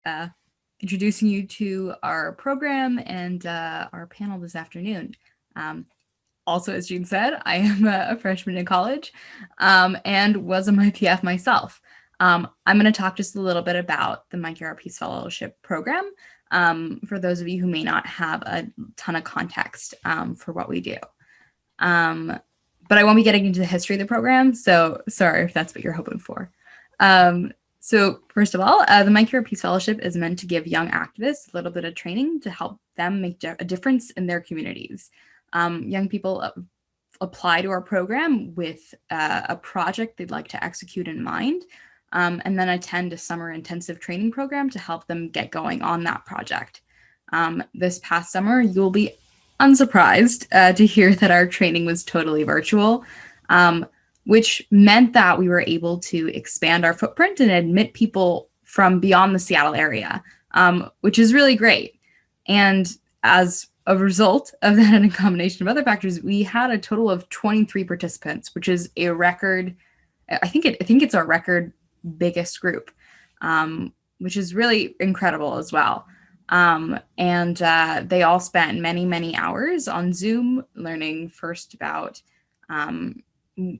uh, introducing you to our program and our panel this afternoon. Also, as Jean said, I am a freshman in college and was a MyPF myself. I'm going to talk just a little bit about the Mike Yarrow Peace Fellowship program for those of you who may not have a ton of context for what we do. But I won't be getting into the history of the program, so sorry if that's what you're hoping for. So first of all, the Mike Yarrow Peace Fellowship is meant to give young activists a little bit of training to help them make a difference in their communities. Young people apply to our program with a project they'd like to execute in mind, and then attend a summer intensive training program to help them get going on that project. This past summer, you'll be unsurprised to hear that our training was totally virtual, which meant that we were able to expand our footprint and admit people from beyond the Seattle area, which is really great. And as a result of that and a combination of other factors, we had a total of 23 participants, which is a record. I think it's our record biggest group, which is really incredible as well. And they all spent many, many hours on Zoom learning first about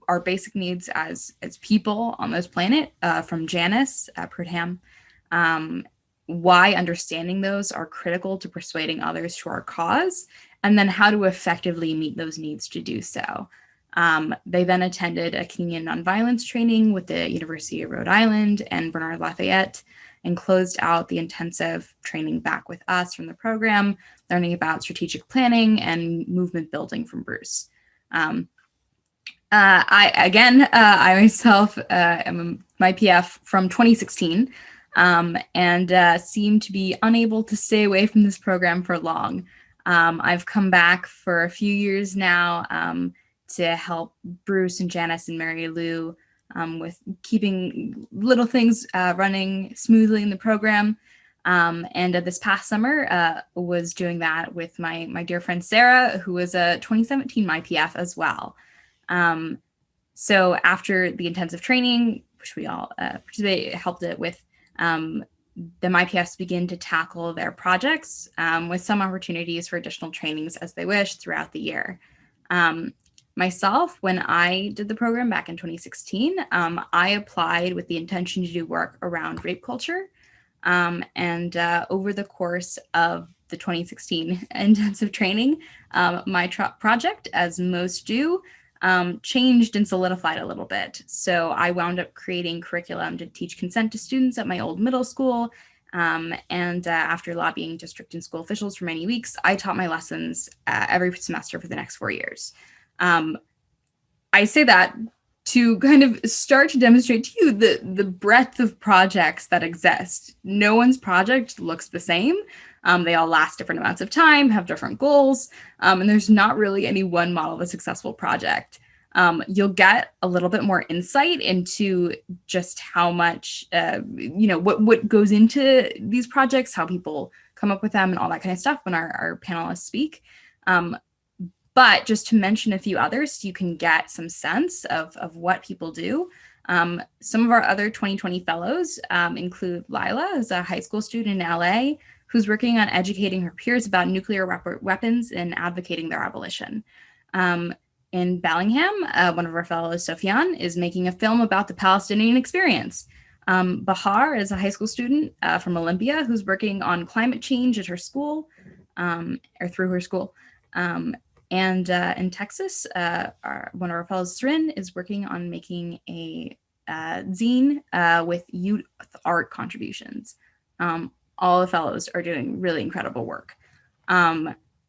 our basic needs as people on this planet from Janice Pridham, why understanding those are critical to persuading others to our cause, and then how to effectively meet those needs to do so. They then attended a Canadian nonviolence training with the University of Rhode Island and Bernard Lafayette, and closed out the intensive training back with us from the program, learning about strategic planning and movement building from Bruce. I myself am a MyPF from 2016 and seem to be unable to stay away from this program for long. I've come back for a few years now to help Bruce and Janice and Mary Lou with keeping little things running smoothly in the program. And this past summer was doing that with my dear friend Sarah, who was a 2017 MyPF as well. So after the intensive training, which we all helped it with, the MyPFs begin to tackle their projects with some opportunities for additional trainings as they wish throughout the year. Myself, when I did the program back in 2016, I applied with the intention to do work around rape culture. And over the course of the 2016 intensive training, my project, as most do, changed and solidified a little bit. So I wound up creating curriculum to teach consent to students at my old middle school. And after lobbying district and school officials for many weeks, I taught my lessons every semester for the next 4 years. I say that to kind of start to demonstrate to you the breadth of projects that exist. No one's project looks the same. They all last different amounts of time, have different goals, and there's not really any one model of a successful project. You'll get a little bit more insight into just how much, what goes into these projects, how people come up with them and all that kind of stuff when our panelists speak. But just to mention a few others, so you can get some sense of what people do. Some of our other 2020 fellows include Lila, who's a high school student in LA, who's working on educating her peers about nuclear weapons and advocating their abolition. In Bellingham, one of our fellows, Sofian, is making a film about the Palestinian experience. Bahar is a high school student from Olympia who's working on climate change at her school, or through her school. And in Texas, one of our fellows, Srin, is working on making a zine with youth art contributions. All the fellows are doing really incredible work.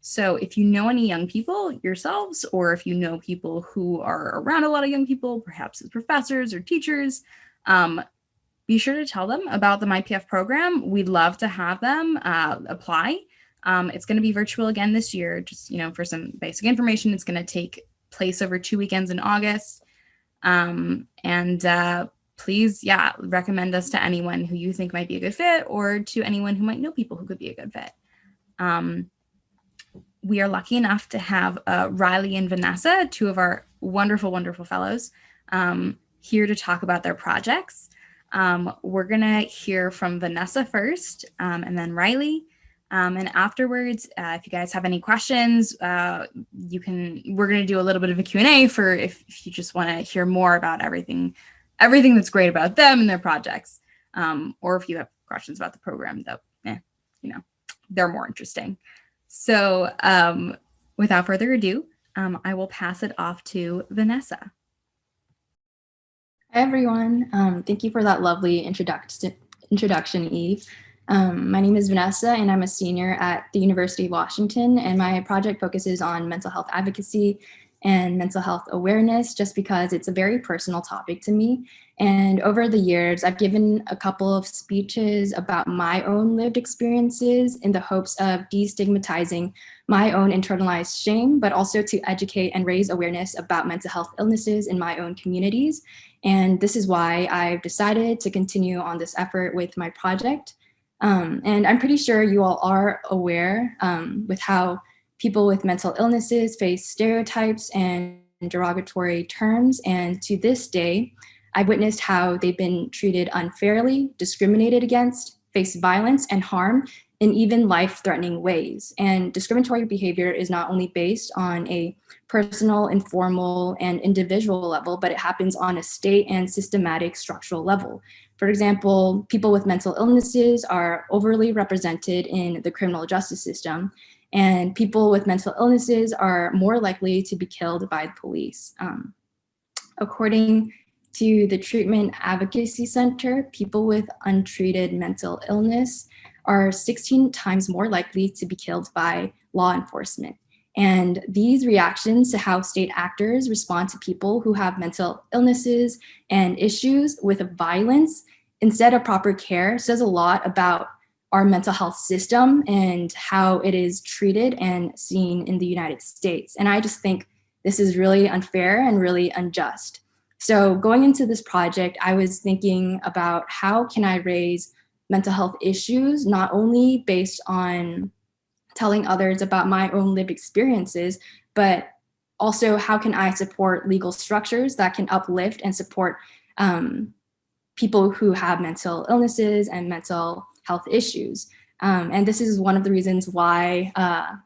So if you know any young people yourselves, or if you know people who are around a lot of young people, perhaps as professors or teachers, be sure to tell them about the MyPF program. We'd love to have them apply. It's going to be virtual again this year. Just, for some basic information, it's going to take place over 2 weekends in August. Please, recommend us to anyone who you think might be a good fit, or to anyone who might know people who could be a good fit. We are lucky enough to have Riley and Vanessa, two of our wonderful, wonderful fellows, here to talk about their projects. We're gonna hear from Vanessa first, and then Riley. And afterwards, if you guys have any questions, we're going to do a little bit of a Q&A for if you just want to hear more about everything that's great about them and their projects. Or if you have questions about the program that, they're more interesting. So without further ado, I will pass it off to Vanessa. Hi, everyone. Thank you for that lovely introduction, Eve. My name is Vanessa, and I'm a senior at the University of Washington, and my project focuses on mental health advocacy and mental health awareness just because it's a very personal topic to me. And over the years, I've given a couple of speeches about my own lived experiences in the hopes of destigmatizing my own internalized shame, but also to educate and raise awareness about mental health illnesses in my own communities. And this is why I've decided to continue on this effort with my project. And I'm pretty sure you all are aware with how people with mental illnesses face stereotypes and derogatory terms. And to this day, I've witnessed how they've been treated unfairly, discriminated against, face violence and harm in even life-threatening ways. And discriminatory behavior is not only based on a personal, informal, and individual level, but it happens on a state and systematic structural level. For example, people with mental illnesses are overly represented in the criminal justice system, and people with mental illnesses are more likely to be killed by the police. According to the Treatment Advocacy Center, people with untreated mental illness are 16 times more likely to be killed by law enforcement. And these reactions to how state actors respond to people who have mental illnesses and issues with violence instead of proper care says a lot about our mental health system and how it is treated and seen in the United States. And I just think this is really unfair and really unjust. So going into this project, I was thinking about how can I raise mental health issues, not only based on telling others about my own lived experiences, but also how can I support legal structures that can uplift and support people who have mental illnesses and mental health issues. And this is one of the reasons why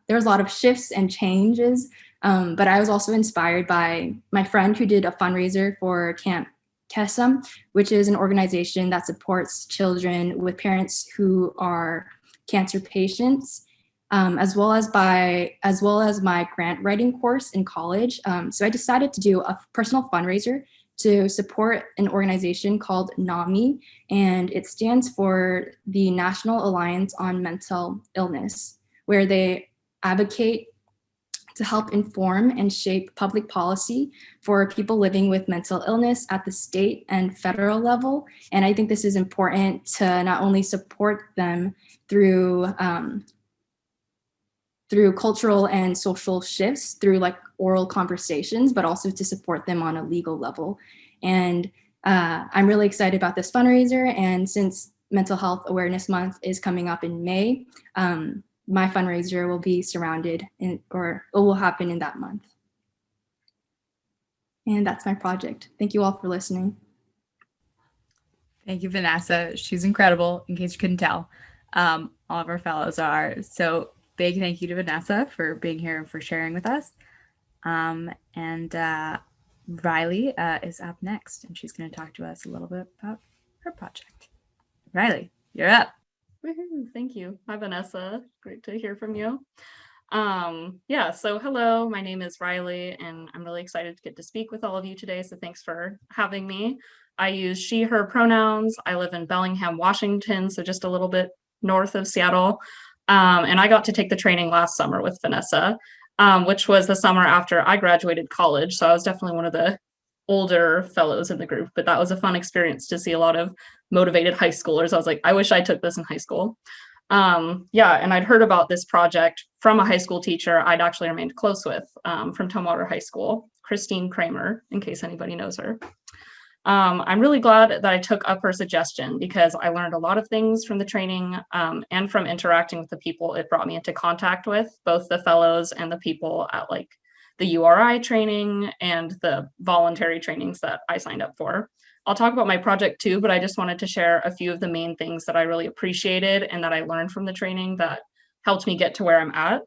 there's a lot of shifts and changes, but I was also inspired by my friend who did a fundraiser for Camp Kesem, which is an organization that supports children with parents who are cancer patients, as well as my grant writing course in college. So I decided to do a personal fundraiser to support an organization called NAMI, and it stands for the National Alliance on Mental Illness, where they advocate to help inform and shape public policy for people living with mental illness at the state and federal level. And I think this is important to not only support them through cultural and social shifts, through like oral conversations, but also to support them on a legal level. And I'm really excited about this fundraiser. And since Mental Health Awareness Month is coming up in May, my fundraiser will be it will happen in that month. And that's my project. Thank you all for listening. Thank you, Vanessa. She's incredible, in case you couldn't tell. All of our fellows are. So big thank you to Vanessa for being here and for sharing with us. And Riley is up next, and she's going to talk to us a little bit about her project. Riley, you're up. Woohoo, thank you. Hi, Vanessa. Great to hear from you. So hello, my name is Riley, and I'm really excited to get to speak with all of you today. So thanks for having me. I use she, her pronouns. I live in Bellingham, Washington, so just a little bit north of Seattle. And I got to take the training last summer with Vanessa, which was the summer after I graduated college. So I was definitely one of the older fellows in the group, but that was a fun experience to see a lot of motivated high schoolers. I was like, I wish I took this in high school. And I'd heard about this project from a high school teacher I'd actually remained close with from Tumwater High School, Christine Kramer, in case anybody knows her. I'm really glad that I took up her suggestion because I learned a lot of things from the training and from interacting with the people it brought me into contact with, both the fellows and the people at like the URI training and the voluntary trainings that I signed up for. I'll talk about my project too, but I just wanted to share a few of the main things that I really appreciated and that I learned from the training that helped me get to where I'm at.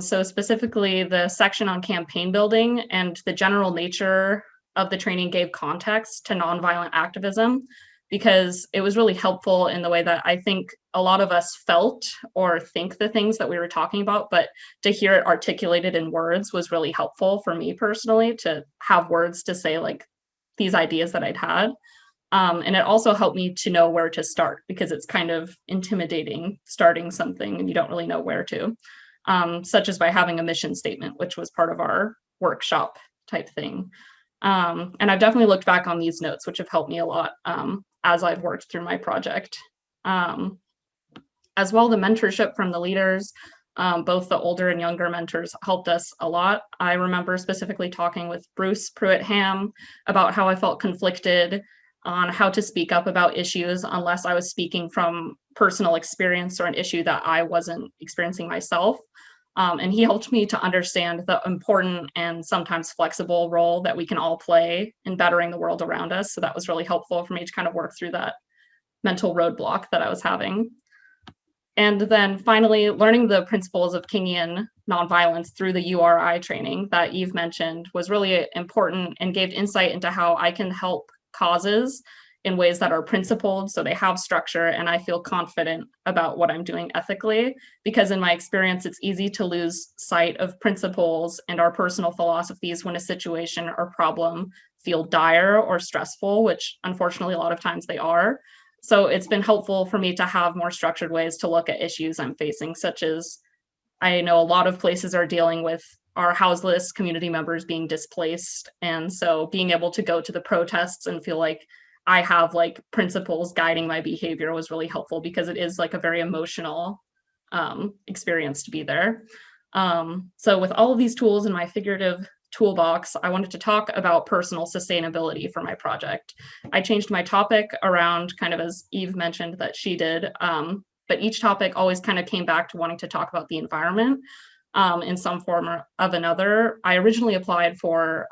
So specifically the section on campaign building and the general nature of the training gave context to nonviolent activism, because it was really helpful in the way that I think a lot of us felt or think the things that we were talking about, but to hear it articulated in words was really helpful for me personally, to have words to say like these ideas that I'd had. And it also helped me to know where to start, because it's kind of intimidating starting something and you don't really know where to, such as by having a mission statement, which was part of our workshop type thing. And I've definitely looked back on these notes, which have helped me a lot as I've worked through my project. As well, the mentorship from the leaders, both the older and younger mentors, helped us a lot. I remember specifically talking with Bruce Pruitt-Ham about how I felt conflicted on how to speak up about issues unless I was speaking from personal experience or an issue that I wasn't experiencing myself. And he helped me to understand the important and sometimes flexible role that we can all play in bettering the world around us. So that was really helpful for me to kind of work through that mental roadblock that I was having. And then finally, learning the principles of Kingian nonviolence through the URI training that Eve mentioned was really important and gave insight into how I can help causes in ways that are principled, so they have structure, and I feel confident about what I'm doing ethically, because in my experience, it's easy to lose sight of principles and our personal philosophies when a situation or problem feel dire or stressful, which unfortunately a lot of times they are. So it's been helpful for me to have more structured ways to look at issues I'm facing, such as I know a lot of places are dealing with our houseless community members being displaced. And so being able to go to the protests and feel like I have like principles guiding my behavior was really helpful, because it is like a very emotional experience to be there. So with all of these tools in my figurative toolbox, I wanted to talk about personal sustainability for my project. I changed my topic around kind of as Eve mentioned that she did, but each topic always kind of came back to wanting to talk about the environment in some form or of another. I originally applied for,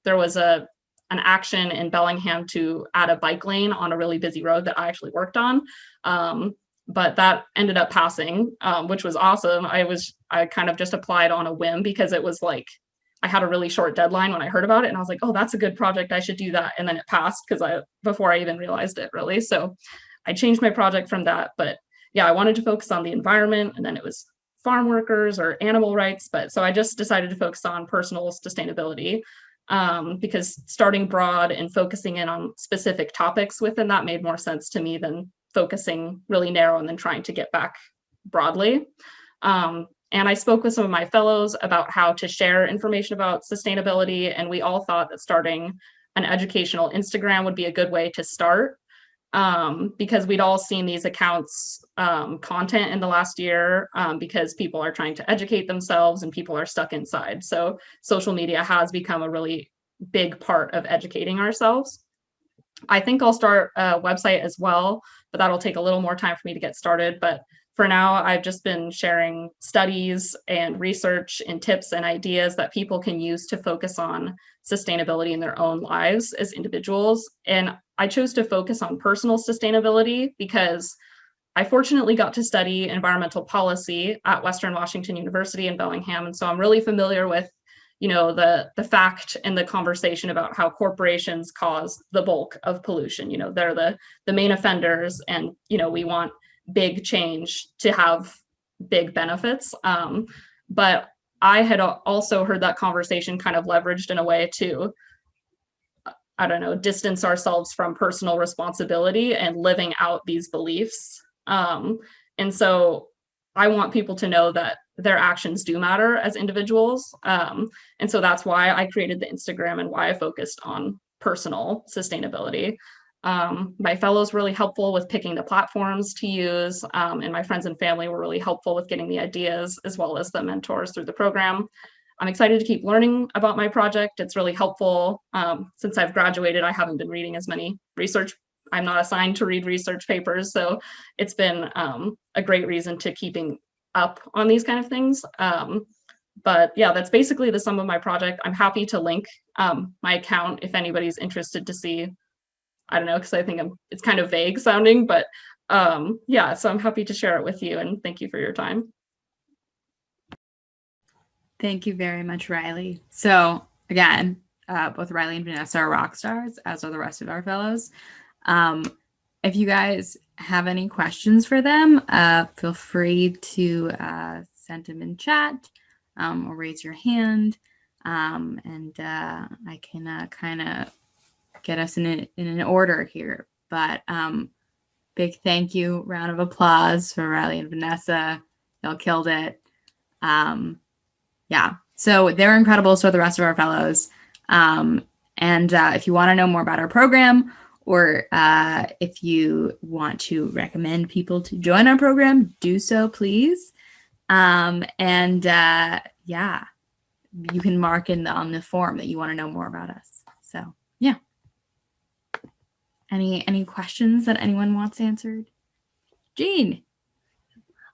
there was an action in Bellingham to add a bike lane on a really busy road that I actually worked on. But that ended up passing, which was awesome. I kind of just applied on a whim because it was like, I had a really short deadline when I heard about it, and I was like, oh, that's a good project, I should do that. And then it passed before I even realized it, really. So I changed my project from that. But yeah, I wanted to focus on the environment, and then it was farm workers or animal rights. But so I just decided to focus on personal sustainability, because starting broad and focusing in on specific topics within that made more sense to me than focusing really narrow and then trying to get back broadly. And I spoke with some of my fellows about how to share information about sustainability, and we all thought that starting an educational Instagram would be a good way to start, because we'd all seen these accounts content in the last year, because people are trying to educate themselves and people are stuck inside. So social media has become a really big part of educating ourselves. I think I'll start a website as well, but that'll take a little more time for me to get started. But for now, I've just been sharing studies and research and tips and ideas that people can use to focus on sustainability in their own lives as individuals. And I chose to focus on personal sustainability because I fortunately got to study environmental policy at Western Washington University in Bellingham. And so I'm really familiar with, the fact and the conversation about how corporations cause the bulk of pollution. They're the main offenders, and, we want big change to have big benefits. But I had also heard that conversation kind of leveraged in a way to, distance ourselves from personal responsibility and living out these beliefs. And so I want people to know that their actions do matter as individuals. And so that's why I created the Instagram and why I focused on personal sustainability. My fellows were really helpful with picking the platforms to use, and my friends and family were really helpful with getting the ideas, as well as the mentors through the program. I'm excited to keep learning about my project. It's really helpful. Since I've graduated, I haven't been reading as many research. I'm not assigned to read research papers, so it's been a great reason to keeping up on these kind of things. But yeah, that's basically the sum of my project. I'm happy to link my account if anybody's interested to see. I don't know, because I think it's kind of vague sounding, but yeah, so I'm happy to share it with you, and thank you for your time. Thank you very much, Riley. So again, both Riley and Vanessa are rock stars, as are the rest of our fellows. If you guys have any questions for them, feel free to send them in chat or raise your hand, and I can kind of get us in an order here. But big thank you, round of applause for Riley and Vanessa. Y'all killed it. Yeah, so they're incredible. So are the rest of our fellows. And if you want to know more about our program, or if you want to recommend people to join our program, do so, please. Yeah, you can mark on the form that you want to know more about us. So yeah. Any questions that anyone wants answered? Jean.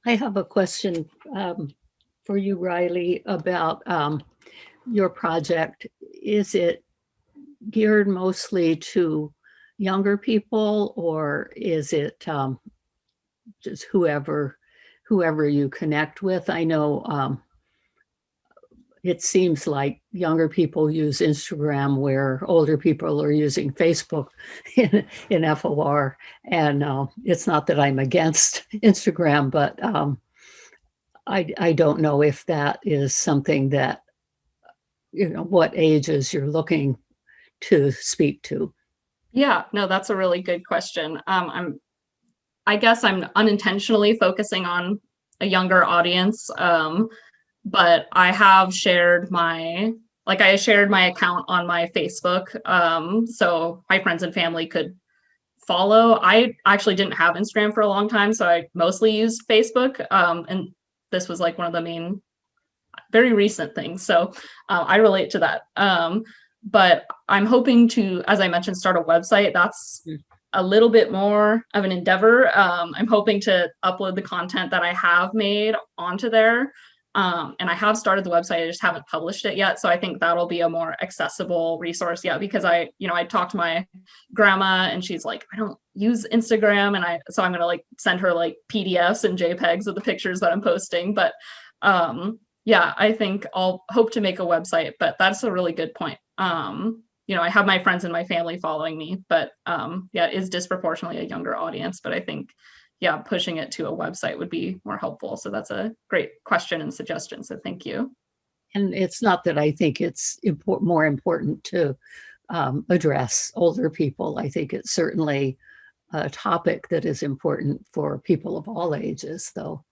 I have a question for you, Riley, about your project. Is it geared mostly to younger people, or is it just whoever you connect with? I know it seems like younger people use Instagram where older people are using Facebook in FOR. And it's not that I'm against Instagram, but I don't know if that is something that, what ages you're looking to speak to. Yeah, no, that's a really good question. I guess I'm unintentionally focusing on a younger audience, but I have shared my account on my Facebook, so my friends and family could follow. I actually didn't have Instagram for a long time, so I mostly used Facebook, and this was like one of the main, very recent things. So I relate to that. But I'm hoping to, as I mentioned, start a website. That's a little bit more of an endeavor. I'm hoping to upload the content that I have made onto there. And I have started the website, I just haven't published it yet. So I think that'll be a more accessible resource. Yeah, because I talked to my grandma and she's like, I don't use Instagram. And so I'm gonna send her PDFs and JPEGs of the pictures that I'm posting. But yeah, I think I'll hope to make a website, but that's a really good point. I have my friends and my family following me, but yeah, it is disproportionately a younger audience. But I think, yeah, pushing it to a website would be more helpful. So that's a great question and suggestion. So thank you. And it's not that I think it's more important to address older people. I think it's certainly a topic that is important for people of all ages, though.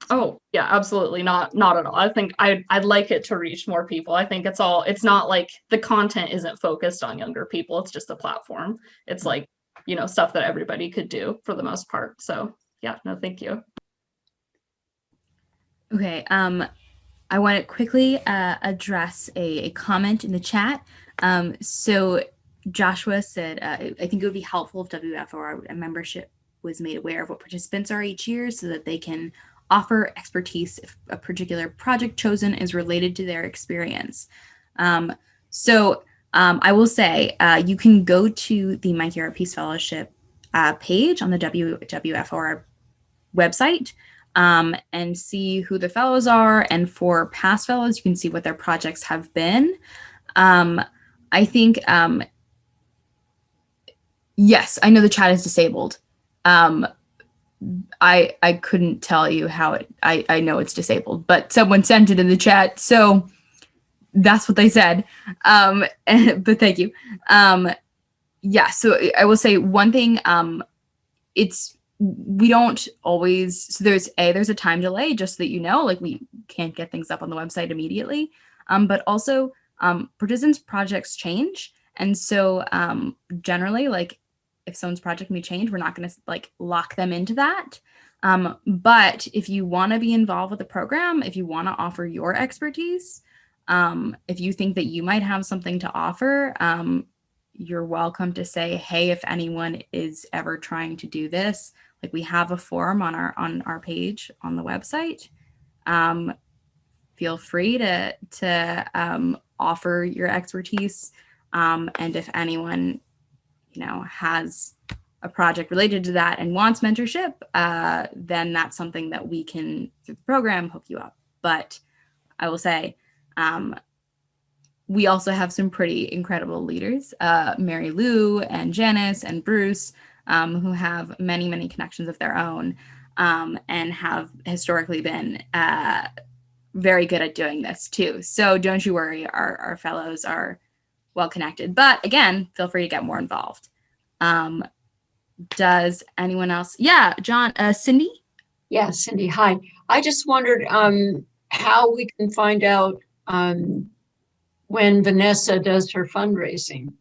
Oh, yeah, absolutely not at all. I think I'd like it to reach more people. I think it's not like the content isn't focused on younger people. It's just a platform. It's stuff that everybody could do for the most part. So yeah, no, thank you. Okay, I want to quickly address a comment in the chat. So Joshua said, I think it would be helpful if WWFOR a membership was made aware of what participants are each year so that they can offer expertise if a particular project chosen is related to their experience. So I will say you can go to the My Hero Peace Fellowship page on the WWFOR website and see who the fellows are. And for past fellows, you can see what their projects have been. I think, yes, I know the chat is disabled. I couldn't tell you how I know it's disabled, but someone sent it in the chat. So that's what they said. But thank you. Yeah, so I will say one thing, we don't always, so there's a time delay, just so that you know, we can't get things up on the website immediately. But also participants' projects change. And so generally, if someone's project may change, we're not going to lock them into that. But if you want to be involved with the program, if you want to offer your expertise, if you think that you might have something to offer, you're welcome to say, hey, if anyone is ever trying to do this, we have a forum on our page on the website. feel free to offer your expertise. And if anyone, has a project related to that and wants mentorship, then that's something that we can, through the program, hook you up. But I will say, we also have some pretty incredible leaders, Mary Lou and Janice and Bruce, who have many, many connections of their own, and have historically been very good at doing this too. So don't you worry, our fellows are well connected. But again, feel free to get more involved. Does anyone else? Yeah, John, Cindy? Yeah, Cindy, hi. I just wondered how we can find out when Vanessa does her fundraising.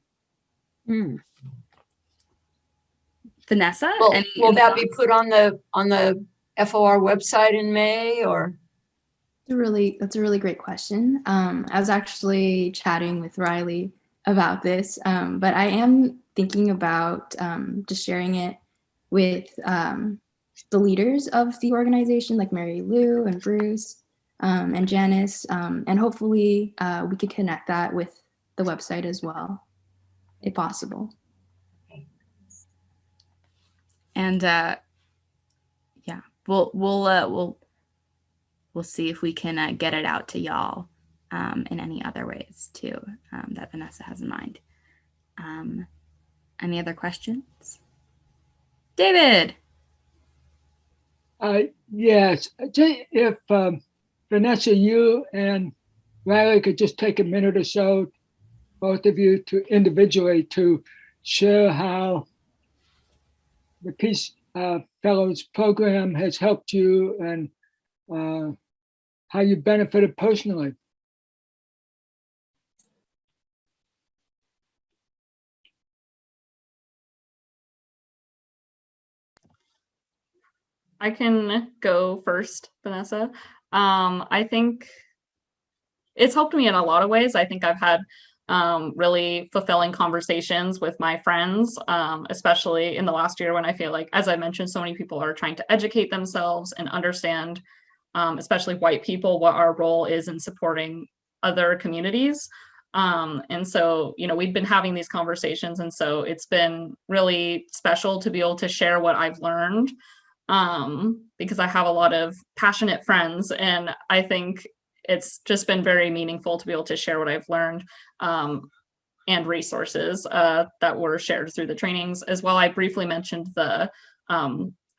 Vanessa? Will that be put on the FOR website in May, or? That's a really great question. I was actually chatting with Riley about this, but I am thinking about just sharing it with the leaders of the organization, like Mary Lou and Bruce and Janice, and hopefully we could connect that with the website as well, if possible. And yeah, we'll see if we can get it out to y'all in any other ways too that Vanessa has in mind. Any other questions? David. Yes, if Vanessa, you and Riley could just take a minute or so, both of you, to individually to share how the Peace Fellows program has helped you and how you benefited personally. I can go first, Vanessa. I think it's helped me in a lot of ways. I think I've had really fulfilling conversations with my friends, especially in the last year when I feel like, as I mentioned, so many people are trying to educate themselves and understand, especially white people, what our role is in supporting other communities. And so, we've been having these conversations, and so it's been really special to be able to share what I've learned, because I have a lot of passionate friends, and I think it's just been very meaningful to be able to share what I've learned, and resources that were shared through the trainings as well. I briefly mentioned the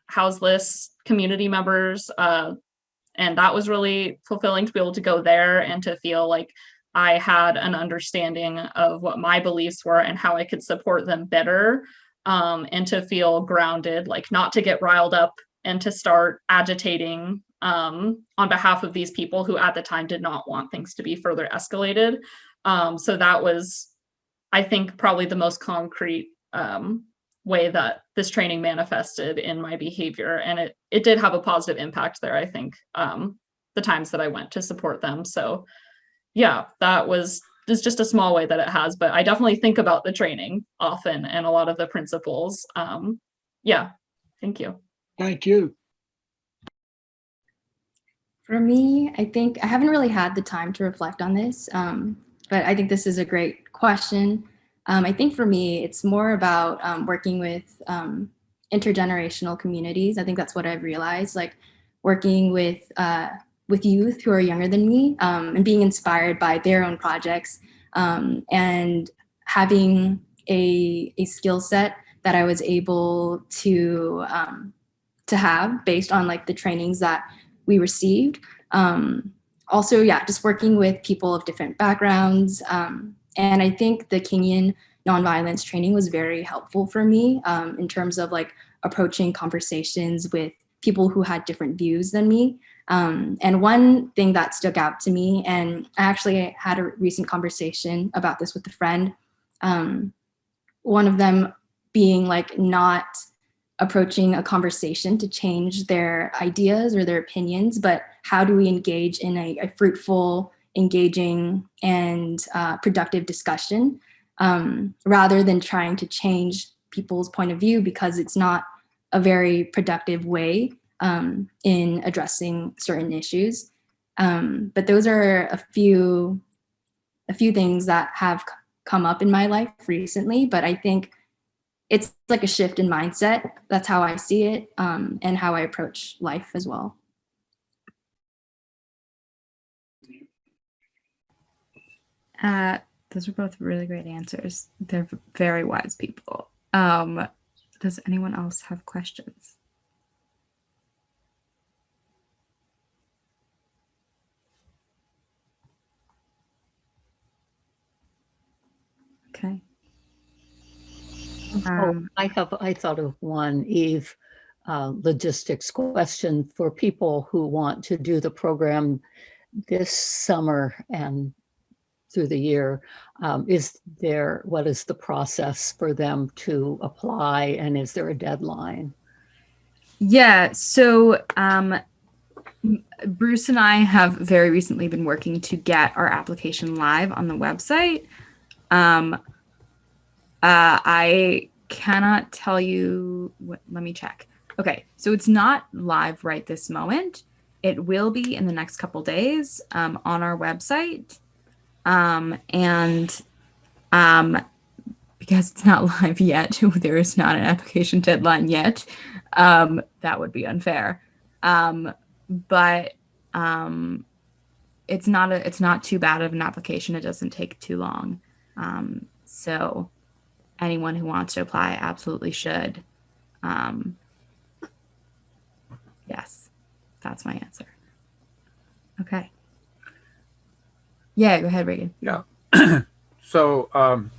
houseless community members, and that was really fulfilling to be able to go there and to feel like I had an understanding of what my beliefs were and how I could support them better, and to feel grounded, like not to get riled up and to start agitating on behalf of these people who at the time did not want things to be further escalated. So that was, I think, probably the most concrete way that this training manifested in my behavior. And it did have a positive impact there, I think, the times that I went to support them. So yeah, it's just a small way that it has, but I definitely think about the training often and a lot of the principles. Yeah, thank you. Thank you. For me, I think I haven't really had the time to reflect on this, but I think this is a great question. I think for me, it's more about working with intergenerational communities. I think that's what I've realized, like working with youth who are younger than me, and being inspired by their own projects, and having a skill set that I was able to have based on like the trainings that we received. Also, yeah, just working with people of different backgrounds. And I think the Kingian nonviolence training was very helpful for me in terms of like approaching conversations with people who had different views than me. And one thing that stuck out to me, and I actually had a recent conversation about this with a friend, one of them being like not approaching a conversation to change their ideas or their opinions, but how do we engage in a fruitful, engaging, and productive discussion, rather than trying to change people's point of view, because it's not a very productive way in addressing certain issues. But those are a few things that have come up in my life recently, but I think it's like a shift in mindset. That's how I see it, and how I approach life as well. Those are both really great answers. They're very wise people. Does anyone else have questions? Okay. I thought of one, Eve, logistics question for people who want to do the program this summer and through the year. What is the process for them to apply, and is there a deadline? Yeah, so Bruce and I have very recently been working to get our application live on the website. I cannot tell you let me check. Okay, so it's not live right this moment. It will be in the next couple days on our website. Because it's not live yet, there is not an application deadline yet. That would be unfair. But it's not too bad of an application. It doesn't take too long. So anyone who wants to apply absolutely should. Yes, that's my answer. Okay. Yeah, go ahead, Reagan. Yeah. So I'm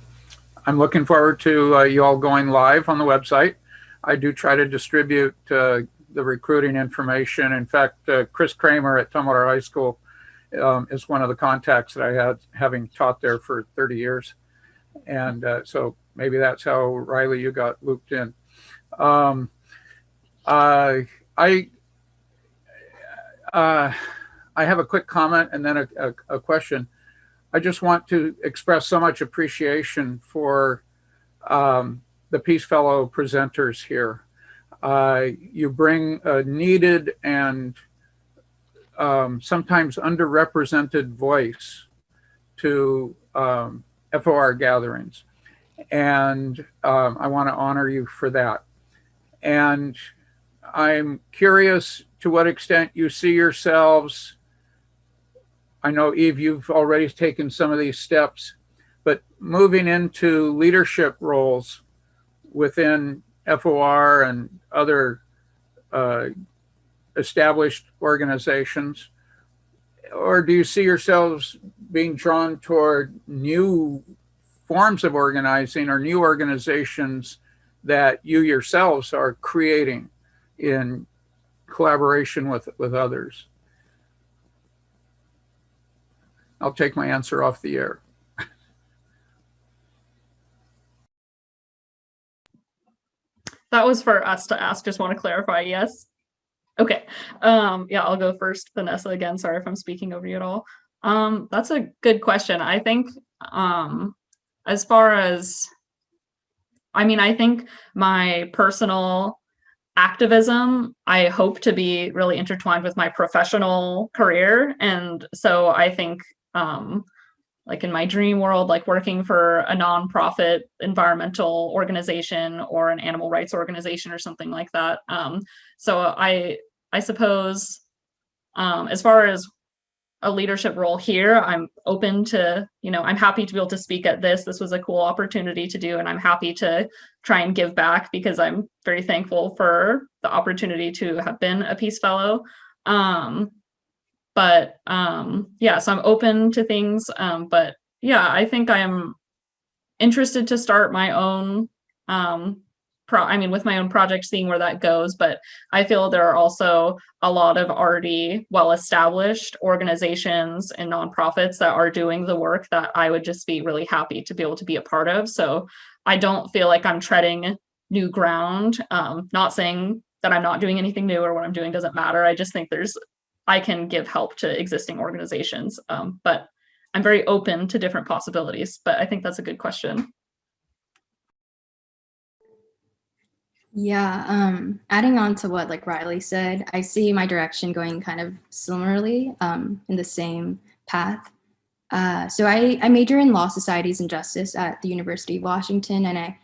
looking forward to you all going live on the website. I do try to distribute the recruiting information. In fact, Chris Kramer at Tumwater High School is one of the contacts that I had, having taught there for 30 years. And so maybe that's how, Riley, you got looped in. I have a quick comment and then a question. I just want to express so much appreciation for the Peace Fellow presenters here. You bring a needed and sometimes underrepresented voice to FOR gatherings. And I want to honor you for that. And I'm curious to what extent you see yourselves. I know, Eve, you've already taken some of these steps, but moving into leadership roles within FOR and other established organizations, or do you see yourselves being drawn toward new forms of organizing or new organizations that you yourselves are creating in collaboration with others? I'll take my answer off the air. That was for us to ask. Just want to clarify. Yes. Okay. Yeah, I'll go first. Vanessa, again, sorry if I'm speaking over you at all. That's a good question. I think as far as, I think my personal activism, I hope to be really intertwined with my professional career. And so I think like in my dream world, like working for a nonprofit environmental organization or an animal rights organization or something like that. So I suppose as far as a leadership role here, I'm open to, I'm happy to be able to speak at this. This was a cool opportunity to do, and I'm happy to try and give back because I'm very thankful for the opportunity to have been a Peace Fellow. Yeah, so I'm open to things. But yeah, I think I am interested to start my own, with my own project, seeing where that goes. But I feel there are also a lot of already well-established organizations and nonprofits that are doing the work that I would just be really happy to be able to be a part of. So I don't feel like I'm treading new ground. Not saying that I'm not doing anything new or what I'm doing doesn't matter. I just think I can give help to existing organizations, but I'm very open to different possibilities. But I think that's a good question. Yeah, adding on to what like Riley said, I see my direction going kind of similarly in the same path. So I major in law, societies, and justice at the University of Washington, and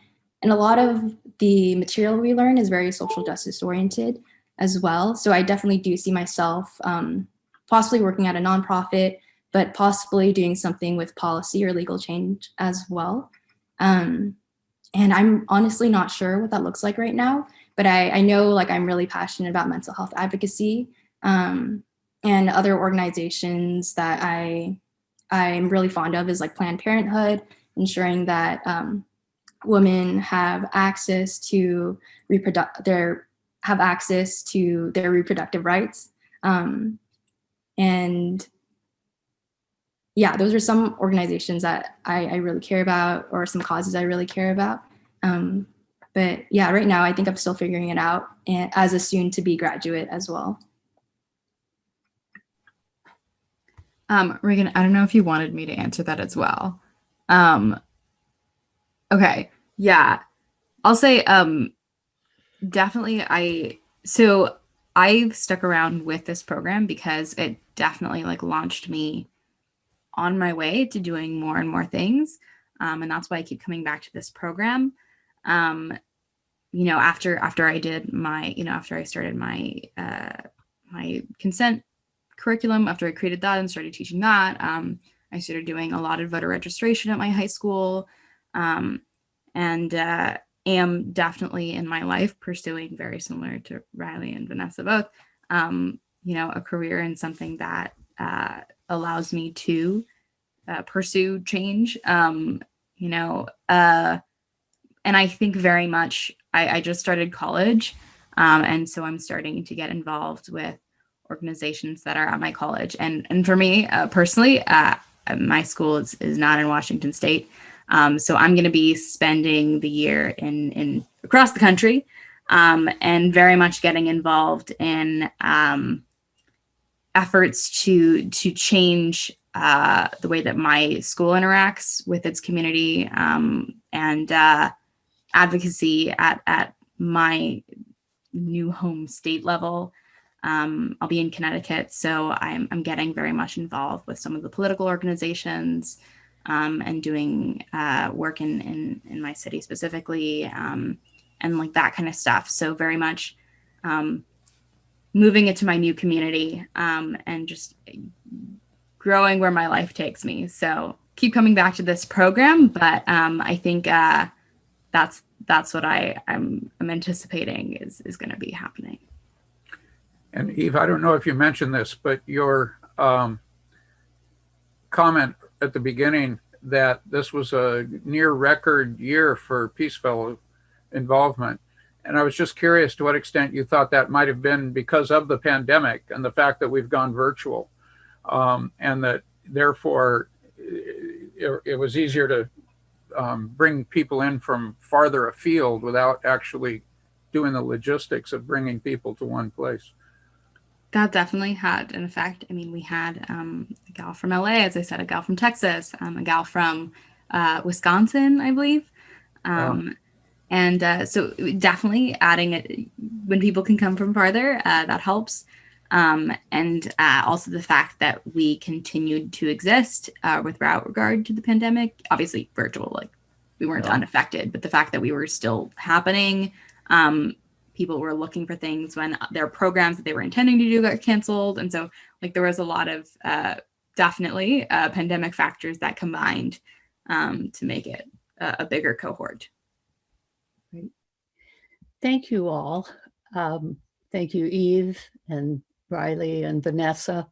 a lot of the material we learn is very social justice oriented as well. So I definitely do see myself possibly working at a nonprofit, but possibly doing something with policy or legal change as well. And I'm honestly not sure what that looks like right now, but I know like I'm really passionate about mental health advocacy, and other organizations that I'm really fond of is like Planned Parenthood, ensuring that women have access to their reproductive rights. And yeah, those are some organizations that I really care about, or some causes I really care about. But yeah, right now I think I'm still figuring it out, and as a soon-to-be graduate as well. Regan, I don't know if you wanted me to answer that as well. Okay, yeah, I'll say definitely I've stuck around with this program because it definitely like launched me on my way to doing more and more things. And that's why I keep coming back to this program. After I did my, after I started my my consent curriculum, after I created that and started teaching that, I started doing a lot of voter registration at my high school, and am definitely in my life pursuing, very similar to Riley and Vanessa both, a career in something that allows me to pursue change, and I think very much, I just started college, and so I'm starting to get involved with organizations that are at my college. And for me personally, my school is not in Washington State, so I'm going to be spending the year in across the country, and very much getting involved in efforts to change the way that my school interacts with its community, and advocacy at my new home state level. I'll be in Connecticut, so I'm getting very much involved with some of the political organizations, and doing work in my city specifically, and like that kind of stuff. So very much moving into my new community, and just growing where my life takes me. So keep coming back to this program, but I think that's what I'm anticipating is going to be happening. And Eve, I don't know if you mentioned this, but your comment at the beginning that this was a near record year for Peace Fellow involvement. And I was just curious to what extent you thought that might have been because of the pandemic and the fact that we've gone virtual, and that therefore it was easier to bring people in from farther afield without actually doing the logistics of bringing people to one place. That definitely had an effect. I mean, we had a gal from LA, as I said, a gal from Texas, a gal from Wisconsin, I believe. And so definitely adding it when people can come from farther, that helps. And also the fact that we continued to exist without regard to the pandemic, obviously virtual, like we weren't unaffected, but the fact that we were still happening, people were looking for things when their programs that they were intending to do got canceled. And so like there was a lot of definitely pandemic factors that combined to make it a bigger cohort. Great. Thank you all. Thank you, Eve and Riley and Vanessa.